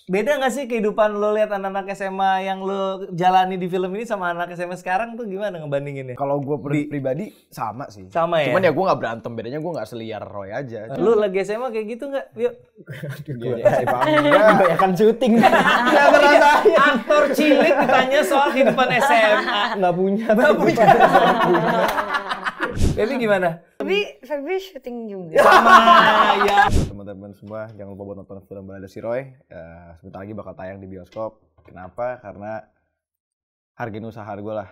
Beda gak sih kehidupan lo lihat anak-anak SMA yang lo jalani di film ini sama anak SMA sekarang tuh gimana ngebandinginnya? Kalau gue pribadi sama sih. Sama ya? Cuman ya gue gak berantem, bedanya gue gak seliar Roy aja. Lu lagi SMA kayak gitu gak? Yuk. Kebanyakan syuting. Gak ngerasain. Aktor cilik ditanya soal kehidupan SMA. Gak punya. Feby gimana? Feby syuting juga. Sama ya. Teman-teman semua jangan lupa buat nonton film Balada Si Roy. Sebentar lagi bakal tayang di bioskop. Kenapa? Karena hargain usaha gue lah.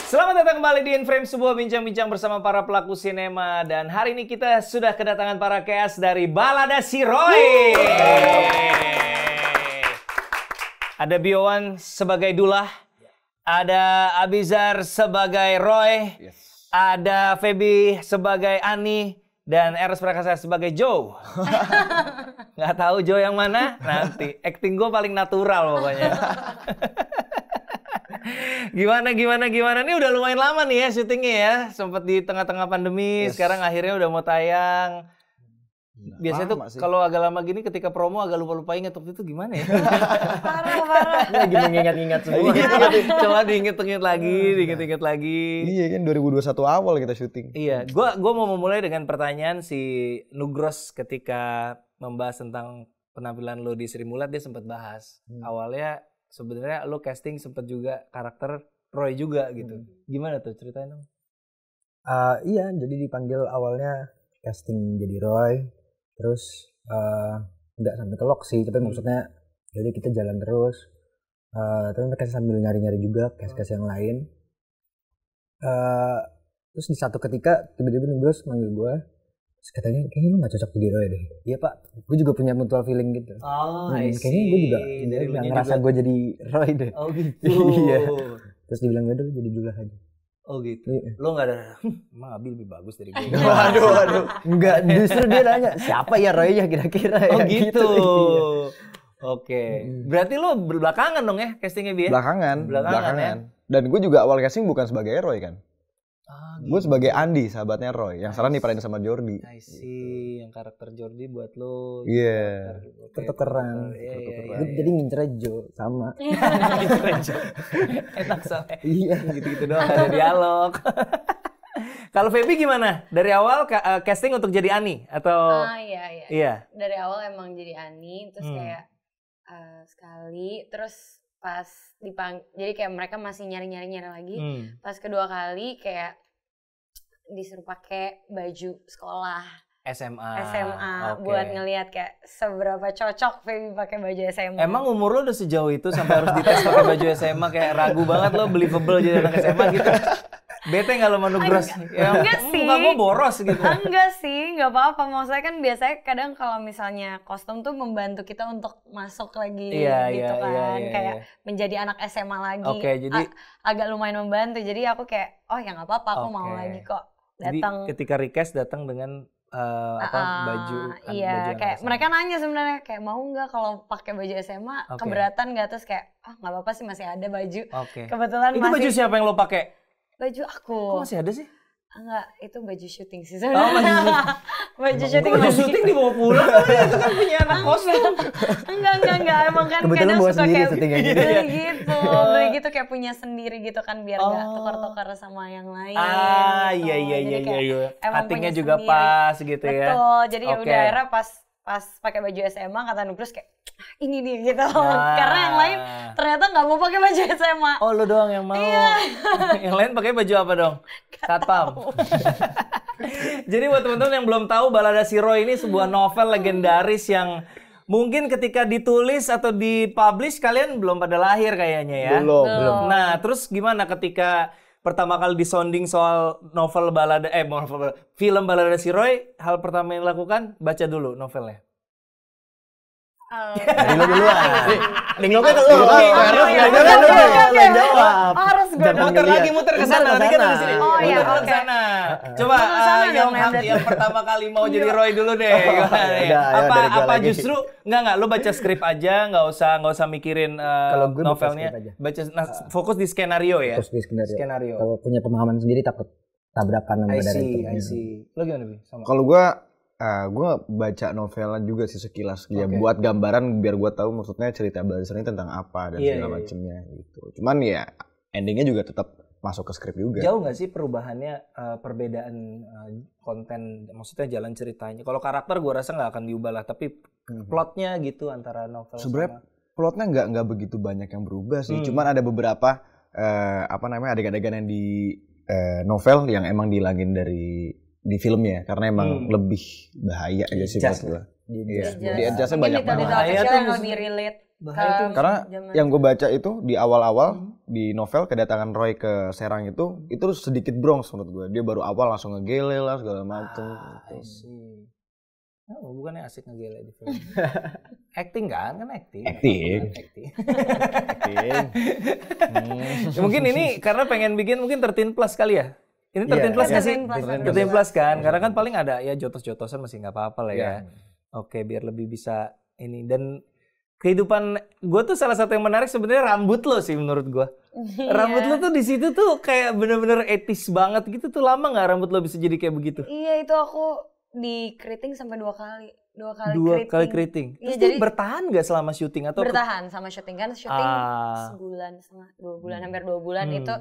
Selamat datang kembali di InFrame, sebuah bincang-bincang bersama para pelaku sinema. Dan hari ini kita sudah kedatangan para cast dari Balada Si Roy. Ada Biowan sebagai Dullah, ada Abizar sebagai Roy, ada Feby sebagai Ani, dan Eros Prakasa sebagai Joe. Nggak tahu Joe yang mana? Nanti. Acting gue paling natural pokoknya. Gimana? Ini udah lumayan lama nih ya syutingnya ya. Sempat di tengah-tengah pandemi, sekarang akhirnya udah mau tayang. Biasanya tuh kalau agak lama gini ketika promo agak lupa-lupa inget waktu itu gimana ya? Parah. Lagi mengingat-ingat semua. Coba diinget-inget lagi. Iya kan 2021 awal kita syuting. Iya, gua mau memulai dengan pertanyaan si Nugros ketika membahas tentang penampilan lo di Sri Mulat, dia sempat bahas. Awalnya sebenarnya lo casting sempat juga karakter Roy juga gitu. Gimana tuh ceritain dong? Iya, jadi dipanggil awalnya casting jadi Roy, terus nggak sampai ke lock sih, tapi maksudnya jadi kita jalan terus. Terus mereka sambil nyari-nyari juga cast-cast yang lain. Terus di satu ketika tiba-tiba Nugros manggil gue. Terus katanya, kayaknya lu gak cocok jadi Roy deh. Iya pak, gue juga punya mutual feeling gitu. Oh, kayaknya gue juga gak ngerasa gue jadi Roy deh. Oh gitu. Iya. Terus dibilang, yaudah jadi Dullah aja. Oh gitu. Lo gak ada, emang Abi lebih bagus dari gue. Waduh. Enggak, justru dia nanya, siapa ya Roy-nya kira-kira Oh ya? gitu. Iya. Oke. Berarti lo belakangan dong ya castingnya Bi? Belakangan. Ya? Dan gue juga awal casting bukan sebagai Roy kan. Gitu. Gue sebagai Andi, sahabatnya Roy, yang sekarang diperanin sama Jordi. I see, yang karakter Jordi buat lo. Iya. Pertukeran. Jadi ngincer Jo sama. Enak soalnya. Iya. Gitu-gitu doang, ada dialog. Kalau Feby gimana? Dari awal casting untuk jadi Ani atau? Iya. Dari awal emang jadi Ani, terus kayak sekali, terus pas jadi kayak mereka masih nyari lagi. Pas kedua kali kayak disuruh pakai baju sekolah SMA buat ngelihat kayak seberapa cocok Feby pakai baju SMA. Emang umur lo udah sejauh itu sampai harus dites pakai baju SMA, kayak ragu banget lo believable jadi anak SMA gitu? Bete nggak lo Nugros? Enggak sih. Muka gue boros gitu. Enggak sih, nggak apa-apa. Maksudnya kan biasanya kadang kalau misalnya kostum tuh membantu kita untuk masuk lagi gitu kan. Kayak menjadi anak SMA lagi. Oke, jadi agak lumayan membantu. Jadi aku kayak, oh ya nggak apa-apa, aku mau lagi kok datang. Jadi ketika request datang dengan baju. Iya, baju kayak mereka nanya sebenarnya kayak mau nggak kalau pakai baju SMA keberatan nggak, terus kayak nggak apa-apa sih, masih ada baju. Kebetulan itu baju siapa yang lo pakai? Baju aku. Kok masih ada sih? Enggak, itu baju syuting sih sebenarnya. Baju syuting dibawa pulang. Itu kan punya anak kostum. Enggak. Emang kan kebetulan kadang bawa suka sendiri kayak syutingnya gitu. Beli gitu kayak punya sendiri gitu kan, biar nggak tukar-tukar sama yang lain. Iya. Cuttingnya juga sendiri. Pas gitu ya. Betul, jadi ya udah akhirnya pas pakai baju SMA kata Nugros kayak ini nih gitu. Karena yang lain ternyata nggak mau pakai baju SMA. Oh, lu doang yang mau. Iya. Yang lain pakai baju apa dong? Satpam. Jadi buat teman-teman yang belum tahu, Balada Si Roy ini sebuah novel legendaris yang mungkin ketika ditulis atau dipublish kalian belum pada lahir kayaknya ya. Belum. Nah, terus gimana ketika pertama kali disounding soal film Balada Si Roy, hal pertama yang dilakukan baca dulu novelnya. Dari lo duluan. Link lo kan lo. Harus gue dong. Muter ke sana. Nanti kan dari sini. Oh iya, Muter ke sana. Coba yang pertama kali mau jadi Roy dulu deh. Apa justru enggak lo baca skrip aja, nggak usah mikirin novelnya. Baca fokus di skenario ya. Fokus di skenario. Kalau punya pemahaman sendiri takut tabrakan sama director. Lo gimana, Bi? Kalau gue baca novelnya juga sih sekilas ya buat gambaran biar gue tahu maksudnya cerita Buzzer ini tentang apa dan segala macamnya gitu. Cuman ya endingnya juga tetap masuk ke skrip juga. Jauh nggak sih perubahannya perbedaan konten, maksudnya jalan ceritanya? Kalau karakter gue rasa nggak akan diubah lah, tapi plotnya gitu antara novel. Sebenarnya plotnya nggak begitu banyak yang berubah sih. Cuman ada beberapa adegan-adegan yang di novel yang emang dihilangin di filmnya karena emang lebih bahaya aja sih buat gue. Di adjustnya banyak banget. Bahaya tuh yang lebih relate. Karena yang gue baca itu di awal-awal di novel kedatangan Roy ke Serang itu sedikit Bronx menurut gue. Dia baru awal langsung ngegele lah segala macem. Oh, bukannya asik ngegele di film. Acting kan acting. Mungkin ini karena pengen bikin mungkin 13 plus kali ya. Ini 13 plus nggak sih? 13 plus kan. Karena kan paling ada ya jotos-jotosan masih nggak apa-apa lah ya. Oke, biar lebih bisa ini. Dan kehidupan gue tuh salah satu yang menarik sebenarnya rambut lo sih menurut gue. Rambut lo tuh di situ tuh kayak bener-bener etis banget gitu tuh. Lama nggak rambut lo bisa jadi kayak begitu? Iya, itu aku di keriting sampai 2 kali. 2 kali keriting. Terus jadi bertahan nggak selama syuting atau? Bertahan sama syuting kan sebulan setengah 2 bulan hampir 2 bulan itu.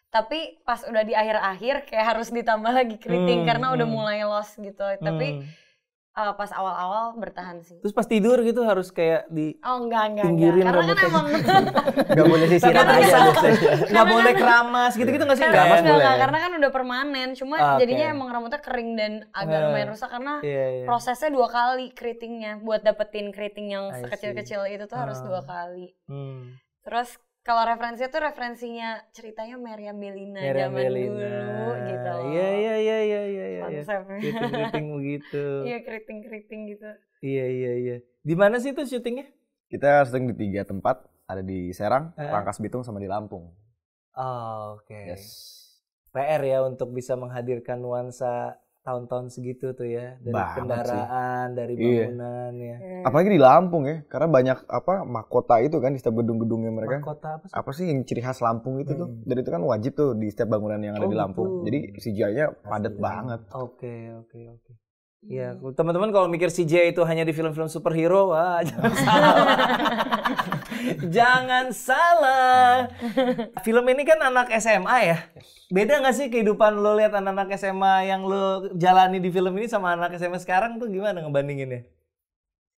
Tapi pas udah di akhir-akhir kayak harus ditambah lagi keriting karena udah mulai loss gitu. Tapi pas awal-awal bertahan sih. Terus pas tidur gitu harus kayak enggak. Pinggirin Karena kan emang nggak boleh sisiran aja. Nggak boleh keramas gitu-gitu nggak sih? Keramas nggak, karena kan udah permanen. Cuma jadinya emang rambutnya kering dan agak lumayan rusak karena prosesnya 2 kali keritingnya. Buat dapetin keriting yang sekecil-kecil itu tuh harus 2 kali. Terus kalau referensinya ceritanya Meriam Bellina zaman dulu gitu. Iya. Konsepnya. Keriting begitu. Iya, keriting gitu. Iya. Di mana sih itu syutingnya? Kita syuting di 3 tempat, ada di Serang, Rangkas Bitung sama di Lampung. Oh, oke. Yes. PR ya untuk bisa menghadirkan nuansa tahun-tahun segitu tuh ya, dari kendaraan, dari bangunan ya. Apalagi di Lampung ya, karena banyak mahkota itu kan di setiap gedung-gedungnya mereka. Mahkota apa sih? Apa sih yang ciri khas Lampung itu tuh? Dan itu kan wajib tuh di setiap bangunan yang ada di Lampung. Jadi CGI-nya padat banget. Oke. Iya, teman-teman kalau mikir CGI itu hanya di film-film superhero, wah jangan salah. Jangan salah. Film ini kan anak SMA ya. Beda nggak sih kehidupan lo lihat anak-anak SMA yang lo jalani di film ini sama anak SMA sekarang tuh gimana ngebandinginnya?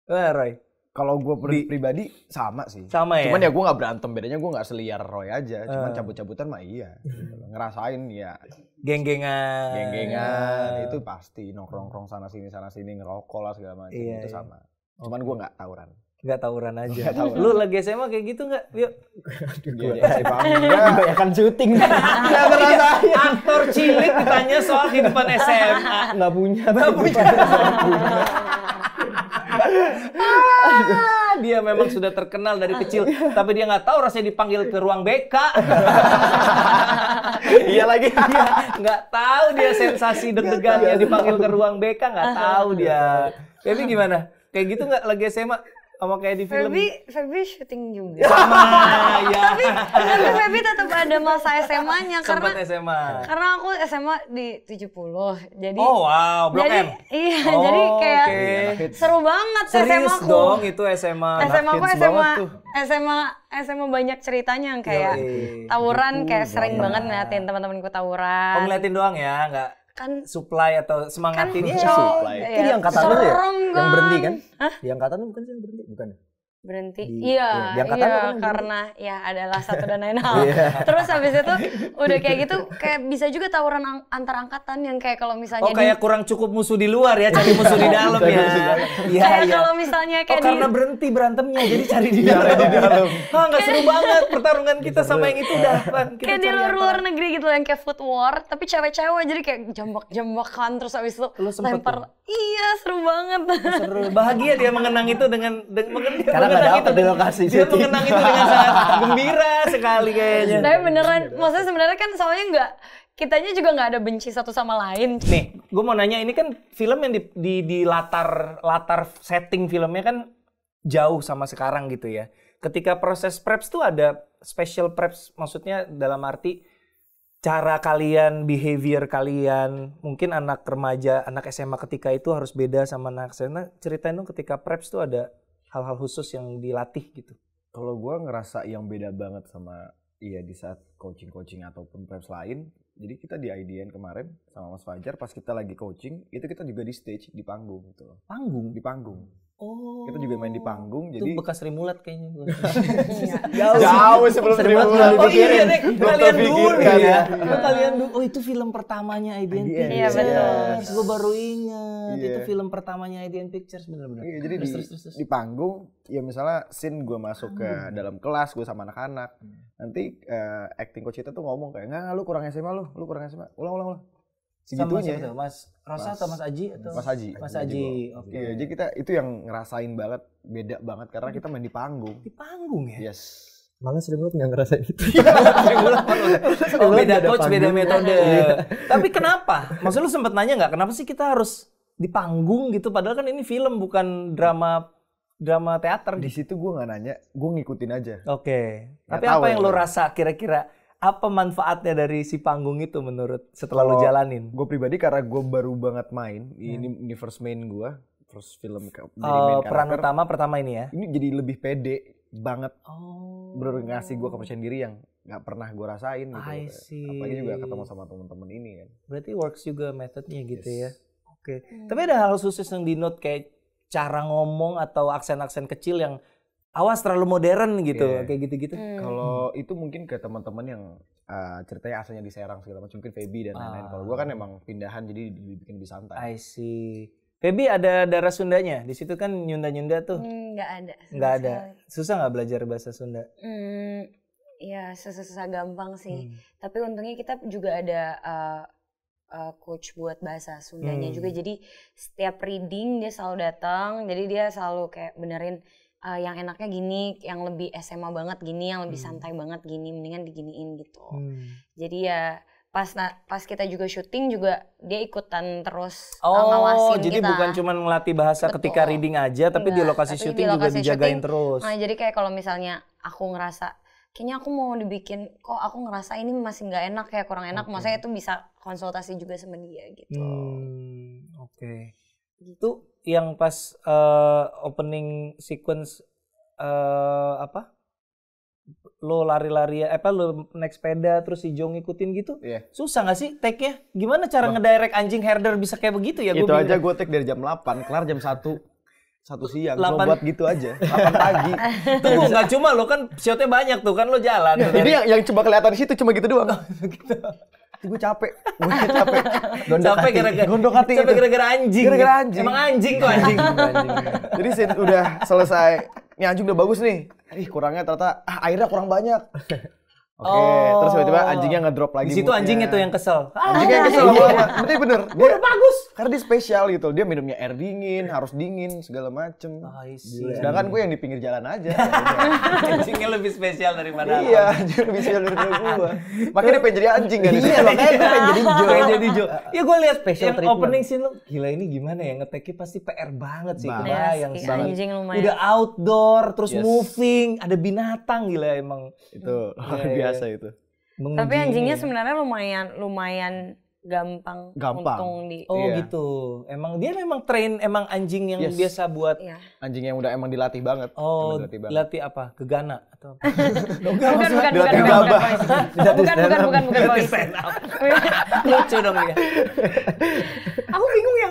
Wah, Roy. Kalau gue pribadi sama sih. Sama ya? Cuman ya gue gak berantem, bedanya gue gak seliar Roy aja. Cuman cabut-cabutan mah iya. Ngerasain ya. Geng-gengan. Itu pasti. Nongkrong-nongkrong sana-sini, ngerokok lah segala macam. Itu sama. Cuman gue gak tawuran. Gak tawuran aja. Lu lagi SMA kayak gitu gak? Yuk. Kebanyakan syuting. Gak ngerasain. Aktor cilik ditanya soal kehidupan SMA. Gak punya. Dia memang sudah terkenal dari kecil, tapi dia nggak tahu rasanya dipanggil ke ruang BK. Iya lagi, dia nggak tahu dia sensasi deg-degannya dipanggil ke ruang BK, nggak tahu dia. Feby gimana? Kayak gitu nggak lagi SMA? Sama kayak di film? Feby syuting juga. Sama, ya. Tapi Feby tetap ada masa SMA-nya sempat SMA. Karena aku SMA di 70. Jadi oh wow, Blok M. Iya, jadi kayak seru banget SMA aku. Dong itu SMA. SMA banyak ceritanya yang kayak tawuran, kayak sering banget ngeliatin teman-temanku tawuran. Oh, ngeliatin doang ya, enggak kan supply atau semangatin kan supply. Itu di angkatan lu ya? Yang berhenti kan? Hah? Di angkatan lu bukan sih yang berhenti? Bukan. Berhenti. Iya, karena ya adalah satu dan lain hal. Terus habis itu udah kayak gitu kayak bisa juga tawuran antar angkatan yang kayak kalau misalnya kayak kurang cukup musuh di luar ya, cari musuh di dalam ya. Iya, kayak kalau misalnya kayak karena berhenti berantemnya jadi cari di dalam. Enggak seru banget pertarungan kita sama yang itu dah. Kayak di luar negeri gitu yang kayak food war tapi cewek-cewek jadi kayak jambak-jambakan terus habis itu lempar. Iya, seru banget. Seru, bahagia dia mengenang itu dengan Karena nggak dapet di lokasi dia syuting. mengenang itu dengan sangat gembira sekali kayaknya. Tapi beneran, maksudnya sebenarnya kan soalnya kitanya juga nggak ada benci satu sama lain. Nih, gue mau nanya, ini kan film yang di latar setting filmnya kan jauh sama sekarang gitu ya. Ketika proses preps tuh ada special preps, maksudnya dalam arti cara kalian, behavior kalian, mungkin anak remaja, anak SMA ketika itu harus beda sama anak SMA. Ceritain dong ketika preps tuh ada hal-hal khusus yang dilatih gitu. Kalau gue ngerasa yang beda banget sama di saat coaching ataupun preps lain. Jadi kita di IDN kemarin sama Mas Fajar pas kita lagi coaching, itu kita juga di stage, di panggung gitu loh. Panggung? Di panggung. Oh. Kita juga main di panggung, itu jadi bekas Rimulat kayaknya. jauh sebelum Rimulat. Oh iya deh, kalian dulu ya. Iya. Kalian dulu. Oh itu film pertamanya IDN Pictures. Iya, betul. Gue baru ingat. Iya. Itu film pertamanya IDN Pictures, bener-bener. Iya, jadi terus. di panggung, ya misalnya scene gue masuk ke dalam kelas, gue sama anak-anak. Nanti acting coach kita tuh ngomong kayak, nggak lu kurang SMA lu kurang SMA. Ulang. Sama Segitunya. siapa tuh? Mas Rosa atau Mas Aji? Atau? Mas Haji. Mas Haji, oke. Iya, jadi kita itu yang ngerasain banget, beda banget karena kita main di panggung. Di panggung ya? Yes. Malah Sri Mulat nggak ngerasain itu. Oh, beda coach, beda metode. Tapi kenapa? Maksud lu sempet nanya nggak, kenapa sih kita harus di panggung gitu? Padahal kan ini film, bukan drama teater. Di situ gue nggak nanya, gue ngikutin aja. Oke. Nggak Tapi tahu apa ya, yang lo Bang. rasa kira-kira? Apa manfaatnya dari si panggung itu menurut setelah lo jalanin? Gue pribadi karena gue baru banget main, ini first main gue, first film dari main Peran karakter. utama pertama ini ya? Ini jadi lebih pede banget, Oh. bener ngasih gue kepercayaan diri yang nggak pernah gue rasain gitu. I see. Apalagi juga ketemu sama temen-temen ini kan. Berarti works juga metodenya gitu Yes. ya? Oke. Tapi ada hal khusus yang di note kayak cara ngomong atau aksen-aksen kecil yang awas terlalu modern gitu, Iya. kayak gitu-gitu. Kalau itu mungkin ke teman-teman yang ceritanya asalnya di Serang segala macam, mungkin Feby dan lain-lain. Kalau gue kan emang pindahan jadi dibikin lebih santai. I see. Feby ada darah Sundanya? Di situ kan nyunda-nyunda tuh. Nggak ada. sama Nggak ada. sekali. Susah nggak belajar bahasa Sunda? Ya susah-susah gampang sih. Tapi untungnya kita juga ada coach buat bahasa Sundanya juga. Jadi setiap reading dia selalu datang. Jadi dia selalu kayak benerin yang enaknya gini, yang lebih SMA banget gini, yang lebih santai banget gini, mendingan diginiin gitu. Jadi ya pas kita juga syuting juga dia ikutan terus ngawasin jadi kita. bukan cuma ngelatih bahasa Betul. ketika reading aja, tapi di Enggak, lokasi tapi syuting di juga lokasi dijagain syuting, terus. Nah, jadi kayak kalau misalnya aku ngerasa kayaknya aku mau dibikin, kok aku ngerasa ini masih nggak enak ya, kurang enak, maksudnya itu bisa konsultasi juga sama dia gitu. Oke. Itu yang pas opening sequence apa? Lo lari-lari lo naik sepeda terus si Jong ngikutin gitu. Iya. Susah nggak sih take-nya? Gimana cara ngedirect anjing herder bisa kayak begitu ya? Itu Gua aja bingung. gue take dari jam 8, kelar jam 1 siang. Cuma 8. buat gitu aja, 8 pagi. Tunggu, nggak cuma lo kan shotnya banyak tuh kan lo jalan. tuh Ini dari- yang coba kelihatan di situ cuma gitu doang. Gue capek. Capek gara-gara Gondok hati capek itu. gara-gara anjing. Gara-gara anjing. Emang anjing tuh anjing. Jadi scene udah selesai. Ini anjing udah bagus nih. Kurangnya ternyata airnya kurang banyak. Oke, terus tiba-tiba anjingnya ngedrop lagi. Di situ moodnya. anjingnya tuh yang kesel. Anjingnya yang kesel lama-lama. Berarti bener. Dia udah bagus. Karena dia spesial gitu. Dia minumnya air dingin, harus dingin, segala macem. I see. Sedangkan gue yang di pinggir jalan aja. Anjingnya lebih spesial daripada Iya, anjing lebih spesial daripada gue. Makanya dia pengen jadi anjing kan. Iya, makanya gue pengen jadi Jo. Pengen jadi Jo. Ya gue lihat Special yang treatment. opening scene lo, gila ini gimana ya, ngeteknya pasti PR banget sih. Banget. Kebayang Iya, sih. anjing lumayan. Udah outdoor, terus Yes. moving, ada binatang, gila emang. Itu luar Iya, biasa iya. itu. Tapi anjingnya sebenarnya lumayan gampang untung di. Oh Iya. gitu. Emang dia memang train emang anjing yang Yes. biasa buat. Iya. Anjing yang udah emang dilatih banget. Oh, Emang dilatih banget. latih apa? Gegana atau apa? Bukan dilatih gabah. bukan polisi. Stand up. Lucu dong dia. Aku bingung ya.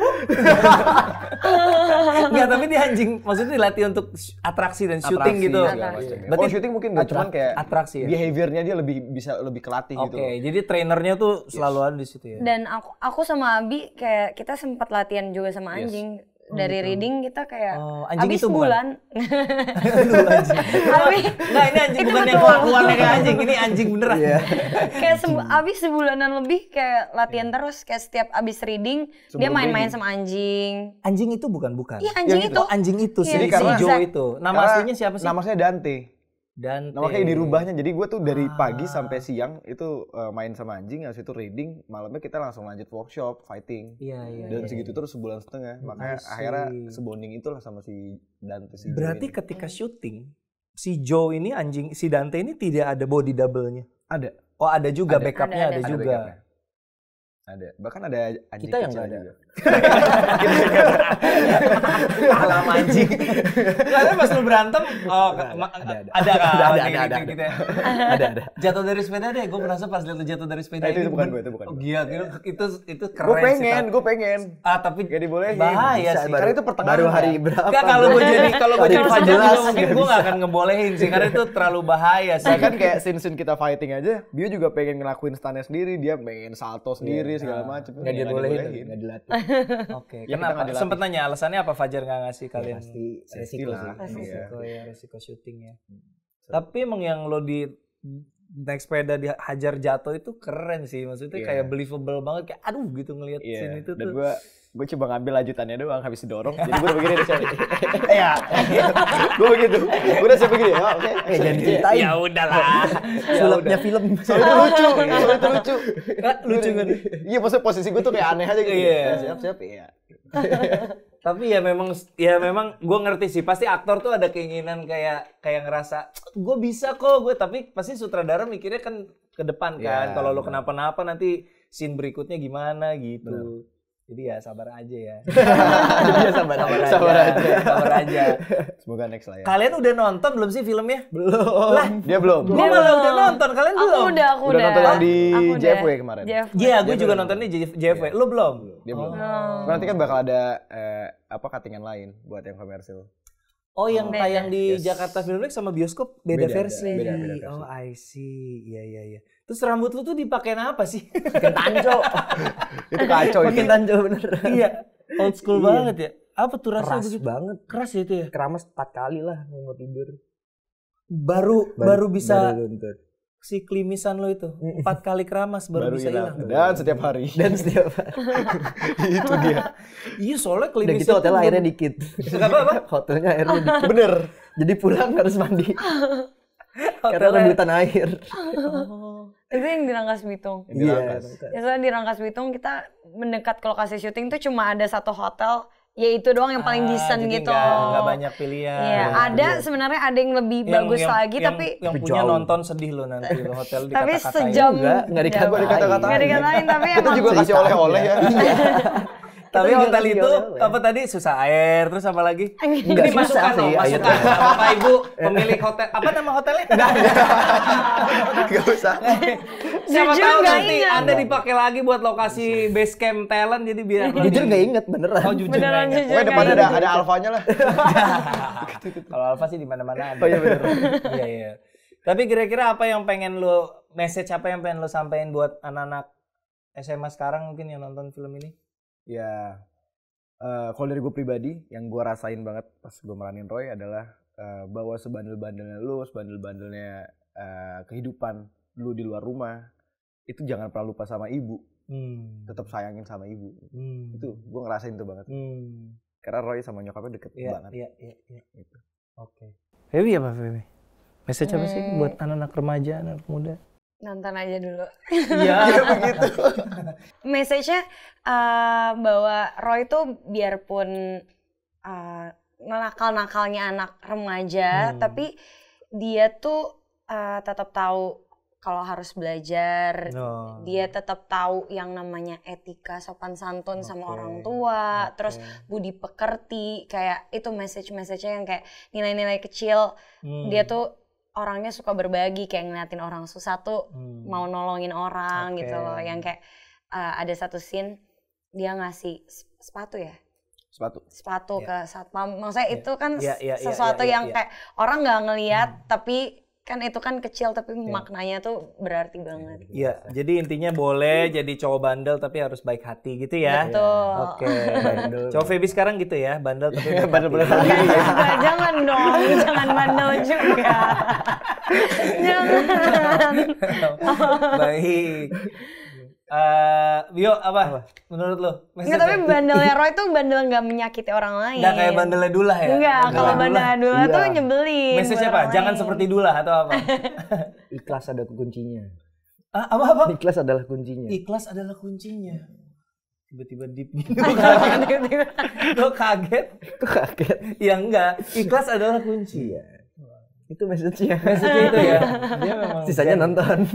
Enggak, tapi dia anjing maksudnya dilatih untuk atraksi dan syuting Atraksi gitu. segala Atraksi. macam. Berarti Oh, syuting mungkin nggak cuman kayak atraksi ya? behaviornya dia lebih kelatih Oke, gitu. loh. jadi trainernya tuh selalu ada di situ ya. Dan aku sama Abi kayak kita sempat latihan juga sama Yes. anjing. dari reading kita kayak anjing abis itu sebulan. Enggak, ini anjing bukan yang kelakuannya kayak anjing, ini anjing beneran. Kayak abis sebulanan lebih kayak latihan terus, kayak setiap abis reading dia main-main sama anjing. Anjing itu bukan. Iya anjing itu. Anjing itu Iya, si Joe itu. Nama aslinya siapa sih? Nama saya Dante. Dante. Nama kayak dirubahnya, jadi gue tuh dari pagi sampai siang itu main sama anjing, habis itu reading, malamnya kita langsung lanjut workshop, fighting. Iya. Dan segitu terus sebulan setengah, makanya akhirnya sebonding itulah sama si Dante. Berarti ketika syuting, si Joe ini si Dante ini tidak ada body double-nya? Ada. Oh ada juga, backupnya ada juga. Backupnya. Ada, bahkan ada anjing kita yang kecil nggak ada. juga. Alam anjing. Karena pas lu berantem, ada kan? Ada. Jatuh dari sepeda deh, gue merasa pas lihat lu jatuh dari sepeda itu bukan gue. Oh gila, itu keren sih. Gue pengen. Tapi gak dibolehin. Bahaya sih. Karena itu pertengahan. Baru hari berapa? Enggak, kalau gue jadi Fajar juga mungkin gue gak akan ngebolehin sih, karena itu terlalu bahaya sih. Kan kayak scene kita fighting aja, dia juga pengen ngelakuin stuntnya sendiri, dia pengen salto sendiri segala macam. Nggak dibolehin, nggak dilatih. Oke, kenapa? Sempet nanya alasannya apa Fajar nggak ngasih kalian? Pasti resiko syuting ya. Tapi emang yang lo di naik sepeda dihajar jatuh itu keren sih, maksudnya kayak believable banget, kayak aduh gitu ngelihat scene itu tuh. Dan gue coba ngambil lanjutannya doang habis didorong, jadi gue udah begini deh sorry. Iya, gue begitu, gue udah siap begini, oke. Jangan ceritain. Ya udahlah, sulapnya film. Soalnya itu lucu. Lucu kan? Iya, maksudnya posisi gue tuh kayak aneh aja gitu. Siap, iya. Tapi ya memang gue ngerti sih, pasti aktor tuh ada keinginan kayak ngerasa gue bisa kok tapi pasti sutradara mikirnya kan ke depan kan, kalau lo kenapa-napa nanti scene berikutnya gimana gitu. Jadi ya sabar aja ya. Sabar aja. Semoga next lah ya. Kalian udah nonton belum sih filmnya? Belum. Lah, dia belum. Gue malah udah nonton, kalian belum? Aku udah. Nonton yang di JFW kemarin. Iya, gue juga nonton di JFW. Lu belum? Dia belum. Nanti kan bakal ada cuttingan lain buat yang komersil. Oh, yang tayang di Jakarta Film Week sama bioskop beda versi. Beda versi. Oh, I see. Iya. Terus rambut lu tuh dipakein apa sih? Makin tanco. Itu kacau itu. Makin tanco bener. Iya. Old school banget ya. Apa tuh rasanya keras begitu? Banget. Keras ya itu ya? Keramas 4 kali lah mau tidur. Baru bisa baru si klimisan lo itu 4 kali keramas baru bisa hilang. Dan setiap hari. Itu dia. Iya, soalnya klimis. Dan gitu hotel airnya dikit. Apa? Hotelnya airnya dikit. Bener. Jadi pulang harus mandi. Karena rebutan air. Itu yang di Rangkas Bitung. Iya. Soalnya di Rangkas Bitung kita mendekat ke lokasi syuting tuh cuma ada satu hotel, yaitu doang yang paling decent gitu. Nggak banyak pilihan. Iya, ada sebenarnya ada yang lebih bagus lagi, tapi yang punya nonton sedih lo nanti lo hotel tapi dikata-katain. sejam nggak dikata-katain. Nggak dikatain, tapi kita juga kasih oleh-oleh ya. Tapi hotel itu apa tadi susah air, terus apa lagi? Enggak Masukan sih, masukan. Bapak Ibu pemilik hotel, apa nama hotelnya? Enggak usah. Siapa Jujur tahu nggak nanti ingat. Anda dipakai lagi buat lokasi base camp talent, jadi biar Jujur nggak inget beneran. Oh, jujur beneran nggak ingat. jujur. Pokoknya depannya ada alfanya lah. Kalau Alfa sih di mana-mana ada. Oh iya bener. Iya. Tapi kira-kira apa yang pengen message apa yang pengen lo sampein buat anak-anak SMA sekarang mungkin yang nonton film ini? Ya, kalau dari gue pribadi, yang gue rasain banget pas gue meranin Roy adalah bahwa sebandel-bandelnya lu, sebandel-bandelnya kehidupan lu di luar rumah, itu jangan pernah lupa sama ibu. Tetap sayangin sama ibu. Itu gue ngerasain itu banget. Karena Roy sama nyokapnya deket banget. Iya. Gitu. Oke. Feby apa Feby? Message apa sih buat anak-anak remaja, anak muda? Nonton aja dulu. Iya begitu. Message-nya bahwa Roy tuh biarpun nakal-nakalnya anak remaja, tapi dia tuh tetap tahu kalau harus belajar. Dia tetap tahu yang namanya etika, sopan santun sama orang tua, terus budi pekerti, kayak itu message-nya yang kayak nilai-nilai kecil. Dia tuh orangnya suka berbagi, kayak ngeliatin orang susah tuh mau nolongin orang gitu loh. Yang kayak ada satu scene dia ngasih sepatu ya? Sepatu ke satpam. Maksudnya itu kan sesuatu yang kayak orang nggak ngeliat tapi kan itu kan kecil tapi maknanya tuh berarti banget. Iya, jadi intinya boleh jadi cowok bandel tapi harus baik hati gitu ya. Betul. Oke. Cowok Feby sekarang gitu ya, bandel tapi Bandel-bandel. Jangan dong, jangan bandel juga. Jangan. Baik. Bio apa? Menurut lo? Enggak, tapi bandelnya Roy tuh bandel nggak menyakiti orang lain. Nggak kayak bandelnya Dula ya? Enggak, kalau bandelnya Dula tuh nyebelin. Message apa? Jangan seperti Dula atau apa? Ikhlas ada kuncinya. Apa? Ikhlas adalah kuncinya. Ikhlas adalah kuncinya. Tiba-tiba deep gitu. Lo kaget? Kok kaget? Ya enggak, ikhlas adalah kunci. Iya. Itu message-nya. Message itu ya. Dia memang Sisanya nonton.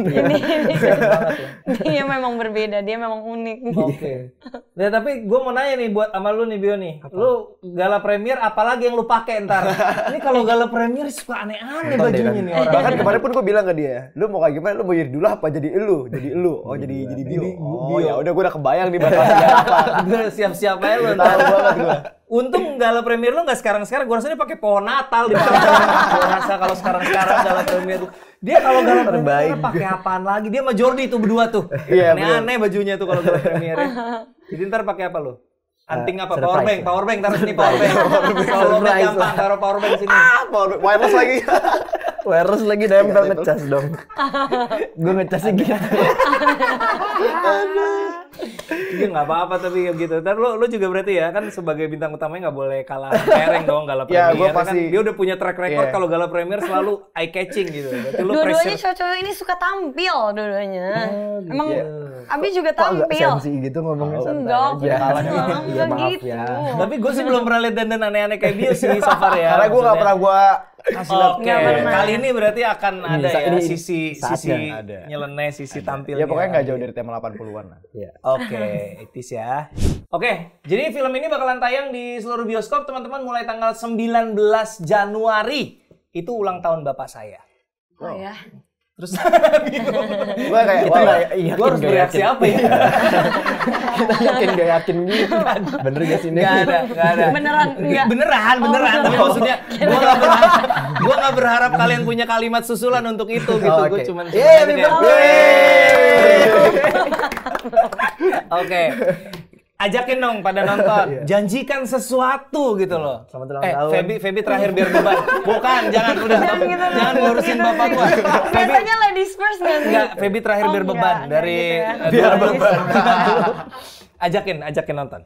Dia memang berbeda, dia memang unik. Oke. Nah, tapi gue mau nanya nih buat sama lu nih Bio nih. Lu gala premier apalagi yang lu pakai ntar? Ini kalau gala premier suka aneh-aneh bajunya nih orang. Bahkan kemarin pun gue bilang ke dia, lu mau kayak gimana? Lu mau jadi dulu apa jadi elu? Jadi elu. Oh jadi Bio. Oh ya udah gue udah kebayang nih bakal apa. Gue siap-siap aja lu. Tahu banget gue. Untung gala premier lu nggak sekarang-sekarang. Gue rasa dia pakai pohon Natal di belakang. Gue rasa kalau sekarang-sekarang gala premier dia kalau gala premier pakai apaan lagi? Dia sama Jordi tuh berdua tuh. Iya, aneh bajunya tuh kalau gala premier. Jadi ntar pakai apa lu? Anting apa? Power bank taruh sini power bank. Power bank gampang, taruh power bank sini. Wireless lagi. Wireless lagi nempel ngecas dong. Gue ngecasnya gitu. Iya nggak apa-apa tapi gitu. Ntar lu juga berarti ya kan sebagai bintang utamanya nggak boleh kalah kereng dong gala premier. Ya, gua kan pasti. dia udah punya track record kalau gala premier selalu eye catching gitu. Berarti lu Dua-duanya pressure. cowok-cowok ini suka tampil dua-duanya. Emang Abi juga Kok agak tampil. sensi gitu ngomongnya santai Enggak, aja. enggak Iya, maaf gitu. ya. Tapi gue sih belum pernah lihat dandan aneh-aneh kayak dia sih so far ya. Karena gue gak pernah gue kasih lihat. Oke, Nggak pernah. kali ini berarti akan ada ya ini sisi saatnya ada. nyeleneh, sisi tampilnya. Ya pokoknya gak jauh dari tema 80-an lah. Iya. Oke, itis ya. Oke, jadi film ini bakalan tayang di seluruh bioskop teman-teman mulai tanggal 19 Januari. Itu ulang tahun bapak saya. Oh ya. Terus Gue kayak, Kita wah, nggak gue yakin harus gak bereaksi yakin. apa ya? Kita yakin gak yakin gitu. Bener gak sih ini? Gak ada. Beneran enggak? Beneran. Tapi maksudnya gue gak berharap kalian punya kalimat susulan untuk itu gitu. Oh, Gue oke. cuman happy Oke. Ajakin dong pada nonton. Janjikan sesuatu gitu loh. Selamat ulang tahun. Feby terakhir biar beban. Bukan, jangan udah. Jangan ngurusin bapak gua. Biasanya ladies first nggak sih? Enggak, Feby terakhir biar enggak, beban enggak dari gitu ya. biar beban. Ajakin nonton.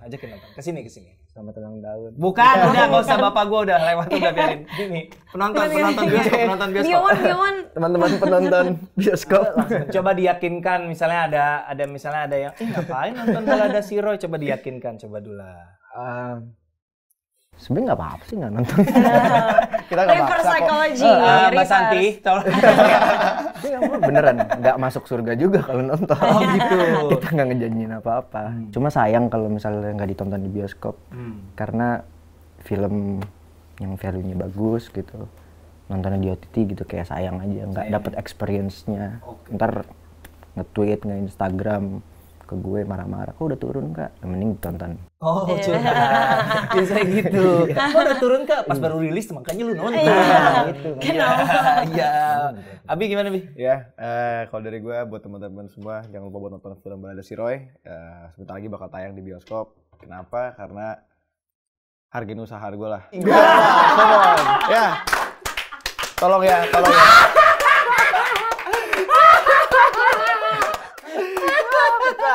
Kesini. Selamat ulang tahun. Bukan, udah nggak usah bapak gua udah lewat udah biarin. Ini penonton bioskop. Bion. Teman-teman penonton bioskop. Coba diyakinkan misalnya ada yang ngapain nonton Balada si Roy, coba diyakinkan coba dulu. Sebenarnya nggak apa-apa sih nggak nonton. Kita gak Reverse maksa kok. psychology. Mbak reverse. Santi, tolong. Tapi nggak apa-apa, beneran nggak masuk surga juga kalau nonton. Oh gitu. Kita nggak ngejanjiin apa-apa. Cuma sayang kalau misalnya nggak ditonton di bioskop. Karena film yang value-nya bagus gitu. Nontonnya di OTT gitu kayak sayang aja, nggak dapet experience-nya. Ntar nge-tweet, nge-Instagram ke gue marah-marah, kok udah turun kak? Yang mending ditonton. Oh, curhat. Biasanya gitu. Kok udah turun kak? Pas baru rilis makanya lu nonton. Gitu. Iya. Abi gimana Bi? Ya, kalau dari gue buat teman-teman semua jangan lupa buat nonton film Balada si Roy. Sebentar lagi bakal tayang di bioskop. Kenapa? Karena hargain usaha gue lah. Come on. Ya. Tolong ya.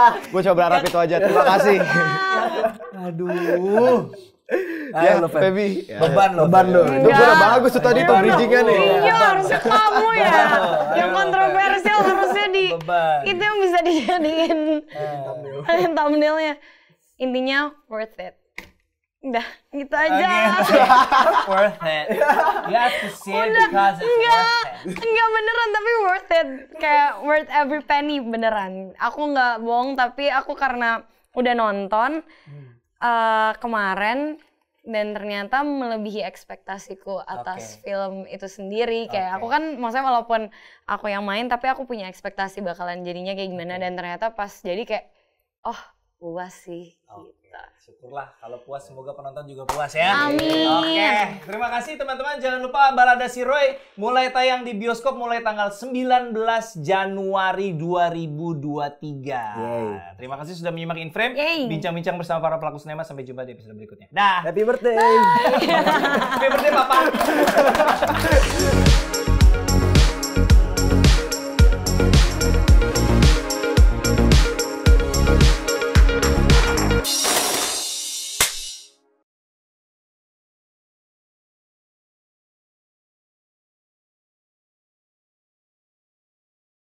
Gue coba berharap itu aja. Terima kasih. Aduh. Ya, Feby. Beban lo. Itu udah bagus tuh tadi tuh bridging-nya nih. Iya, harusnya kamu ya. Yang kontroversial harusnya di Beban. itu yang bisa dijadiin thumbnailnya. Intinya worth it. Udah, gitu aja. Worth it. You have to see it because it's worth it. Enggak beneran tapi worth it. Kayak worth every penny beneran. Aku nggak bohong tapi aku karena udah nonton kemarin dan ternyata melebihi ekspektasiku atas film itu sendiri. Kayak aku kan maksudnya walaupun aku yang main tapi aku punya ekspektasi bakalan jadinya kayak gimana dan ternyata pas jadi kayak oh puas sih. Syukurlah kalau puas, semoga penonton juga puas ya. Amin. Oke, terima kasih teman-teman. Jangan lupa Balada Si Roy mulai tayang di bioskop mulai tanggal 19 Januari 2023. Terima kasih sudah menyimak Inframe. Bincang-bincang bersama para pelaku sinema. Sampai jumpa di episode berikutnya. Dah. Happy birthday. Happy birthday Papa.